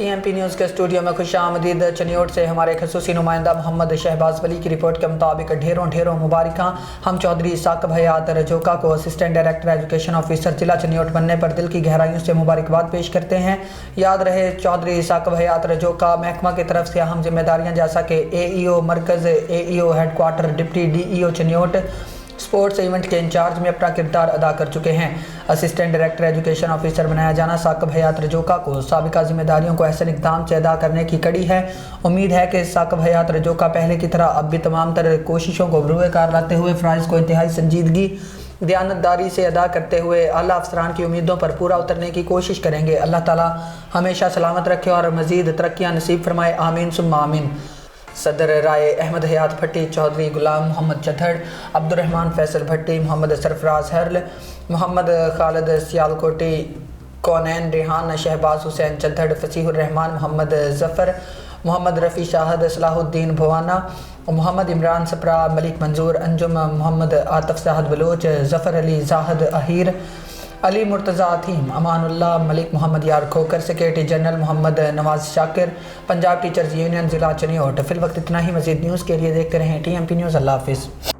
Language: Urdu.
TMP نیوز کے اسٹوڈیو میں خوش آمدید۔ چنیوٹ سے ہمارے خصوصی نمائندہ محمد شہباز ولی کی رپورٹ کے مطابق ڈھیروں مبارکاں ہم چودھری ثاقب حیات رجوکا کو اسسٹنٹ ڈائریکٹر ایجوکیشن آفیسر ضلع چنیوٹ بننے پر دل کی گہرائیوں سے مبارکباد پیش کرتے ہیں۔ یاد رہے چودھری ثاقب حیات رجوکا محکمہ کی طرف سے اہم ذمہ داریاں جیسا کہ AEO مرکز، AEO head quarter, deputy DEO Chiniot sports event کے انچارج میں اپنا کردار ادا کر چکے ہیں۔ اسسٹنٹ ڈائریکٹر ایجوکیشن آفیسر بنایا جانا ثاقب حیات رجوکا کو سابقہ ذمہ داریوں کو احسن اقدام سے ادا کرنے کی کڑی ہے۔ امید ہے کہ ثاقب حیات رجوکا پہلے کی طرح اب بھی تمام تر کوششوں کو بروئے کار لاتے ہوئے فرائض کو انتہائی سنجیدگی، دیانتداری سے ادا کرتے ہوئے اعلیٰ افسران کی امیدوں پر پورا اترنے کی کوشش کریں گے۔ اللہ تعالیٰ ہمیشہ سلامت رکھے اور مزید ترقیاں نصیب فرمائے، آمین ثم آمین۔ صدر رائے احمد حیات بھٹی، چودھری غلام محمد چدھڑ، عبد الرحمن فیصل بھٹی، محمد سرفراز ہرل، محمد خالد سیالکوٹی، کونین ریحان، شہباز حسین چدھڑ، فصیح الرحمان محمد ظفر، محمد رفیع شاہد، صلاح الدین بھوانا، محمد عمران سپرا، ملک منظور انجم، محمد عاطف صاحب بلوچ، ظفر علی زاہد اہیر، علی مرتضیٰ عتیم، امان اللہ، ملک محمد یار کھوکر، سیکریٹری جنرل محمد نواز شاکر، پنجاب ٹیچرز یونین ضلع چنیوٹ۔ فی الوقت اتنا ہی۔ مزید نیوز کے لیے دیکھتے رہیں TMP نیوز۔ اللہ حافظ۔